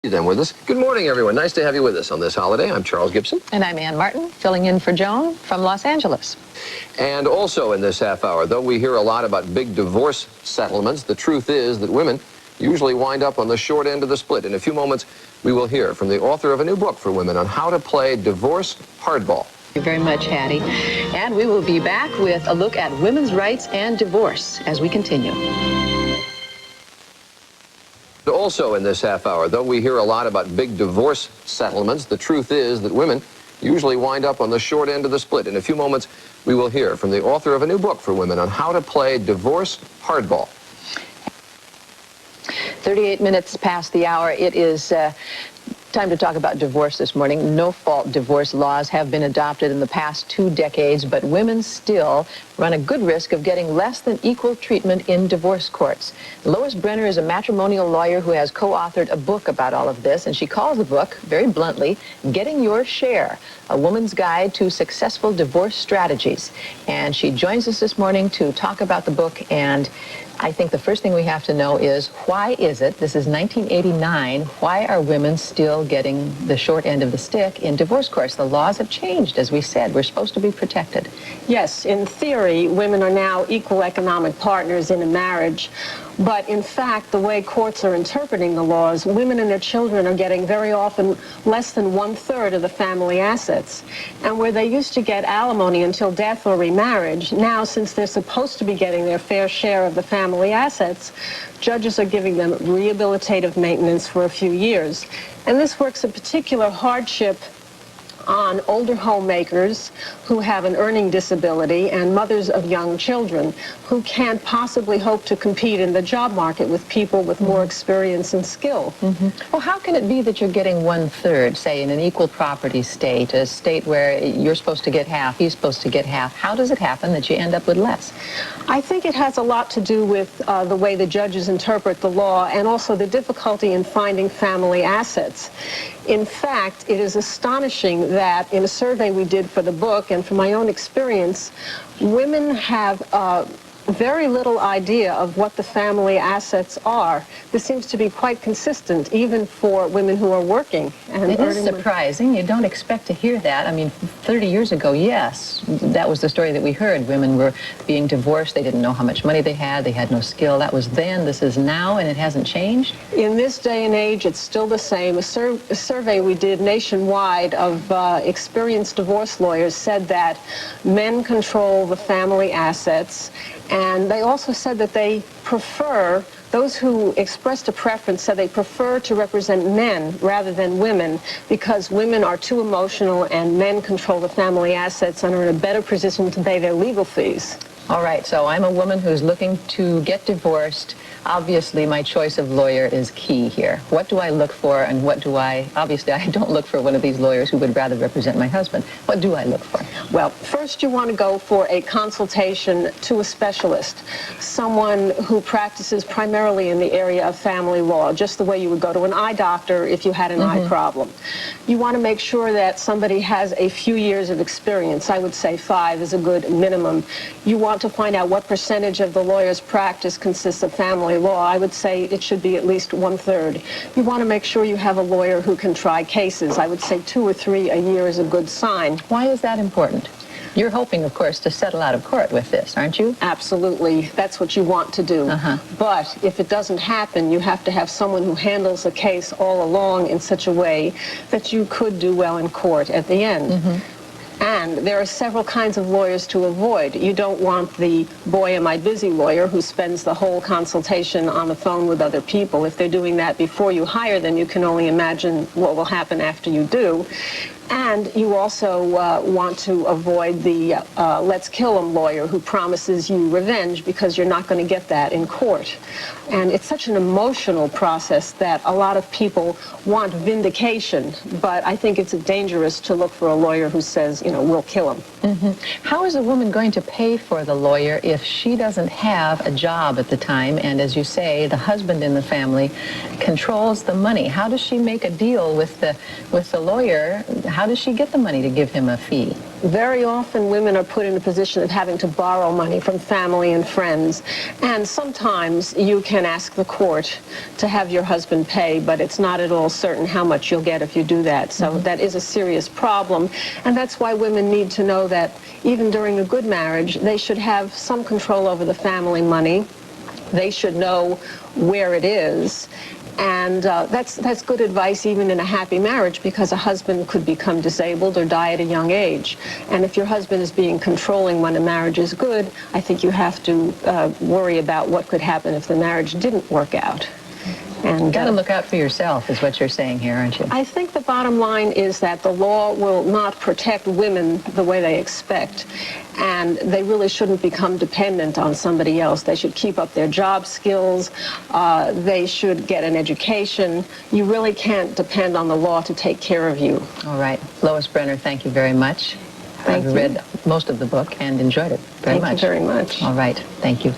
Then with us. Good morning, everyone. Nice to have you with us on this holiday. I'm Charles Gibson. And I'm Ann Martin, filling in for Joan from Los Angeles. And also in this half hour, though we hear a lot about big divorce settlements, the truth is that women usually wind up on the short end of the split. In a few moments, we will hear from the author of a new book for women on how to play divorce hardball. Thank you very much, Hattie. And we will be back with a look at women's rights and divorce as we continue. Also in this half hour, though we hear a lot about big divorce settlements, the truth is that women usually wind up on the short end of the split. In a few moments, we will hear from the author of a new book for women on how to play divorce hardball. 38 minutes past the hour. It is time to talk about divorce this morning. No-fault divorce laws have been adopted in the past 2 decades, but women still run a good risk of getting less than equal treatment in divorce courts. Lois Brenner is a matrimonial lawyer who has co-authored a book about all of this, and she calls the book, very bluntly, Getting Your Share, A Woman's Guide to Successful Divorce Strategies. And she joins us this morning to talk about the book, and I think the first thing we have to know is, why is it, this is 1989, why are women still getting the short end of the stick in divorce courts? The laws have changed, as we said. We're supposed to be protected. Yes, in theory, women are now equal economic partners in a marriage. But in fact, the way courts are interpreting the laws, women and their children are getting very often less than 1/3 of the family assets. And where they used to get alimony until death or remarriage, now since they're supposed to be getting their fair share of the family assets, judges are giving them rehabilitative maintenance for a few years. And this works a particular hardship on older homemakers who have an earning disability and mothers of young children who can't possibly hope to compete in the job market with people with more experience and skill. Well, how can it be that you're getting 1/3, say, in an equal property state, a state where you're supposed to get half, he's supposed to get half? How does it happen that you end up with less? I think it has a lot to do with the way the judges interpret the law and also the difficulty in finding family assets. In fact, it is astonishing that in a survey we did for the book and from my own experience, women have very little idea of what the family assets are. This seems to be quite consistent, even for women who are working. And it is surprising. You don't expect to hear that. I mean, 30 years ago, yes, that was the story that we heard. Women were being divorced. They didn't know how much money they had no skill. That was then. This is now, and it hasn't changed? In this day and age, it's still the same. A survey we did nationwide of experienced divorce lawyers said that men control the family assets. And they also said that they prefer, those who expressed a preference said they prefer to represent men rather than women because women are too emotional and men control the family assets and are in a better position to pay their legal fees. All right, so I'm a woman who's looking to get divorced. Obviously, my choice of lawyer is key here. What do I look for, and what do obviously, I don't look for one of these lawyers who would rather represent my husband. What do I look for? Well, first you want to go for a consultation to a specialist, someone who practices primarily in the area of family law, just the way you would go to an eye doctor if you had an eye problem. You want to make sure that somebody has a few years of experience. I would say 5 is a good minimum. You want to find out what percentage of the lawyer's practice consists of family law. I would say it should be at least 1/3. You want to make sure you have a lawyer who can try cases. I would say 2 or 3 a year is a good sign. Why is that important? You're hoping, of course, to settle out of court with this, aren't you? Absolutely. That's what you want to do. But if it doesn't happen, you have to have someone who handles the case all along in such a way that you could do well in court at the end. And there are several kinds of lawyers to avoid. You don't want the boy am I busy lawyer who spends the whole consultation on the phone with other people. If they're doing that before you hire them, you can only imagine what will happen after you do. And you also want to avoid the let's kill him lawyer who promises you revenge, because you're not going to get that in court. And it's such an emotional process that a lot of people want vindication, but I think it's dangerous to look for a lawyer who says, you know, we'll kill him. How is a woman going to pay for the lawyer if she doesn't have a job at the time, and as you say, the husband in the family controls the money? How does she make a deal with the lawyer? how does she get the money to give him a fee? Very often women are put in a position of having to borrow money from family and friends. And sometimes you can ask the court to have your husband pay, but it's not at all certain how much you'll get if you do that. So that is a serious problem. And that's why women need to know that even during a good marriage, they should have some control over the family money. They should know where it is. And that's good advice even in a happy marriage, because a husband could become disabled or die at a young age. And if your husband is being controlling when a marriage is good, I think you have to worry about what could happen if the marriage didn't work out. And You've got to look out for yourself, is what you're saying here, aren't you? I think the bottom line is that the law will not protect women the way they expect, and they really shouldn't become dependent on somebody else. They should keep up their job skills. They should get an education. You really can't depend on the law to take care of you. All right. Lois Brenner, thank you very much. Thank you. I've read most of the book and enjoyed it very much. Thank you very much. All right. Thank you.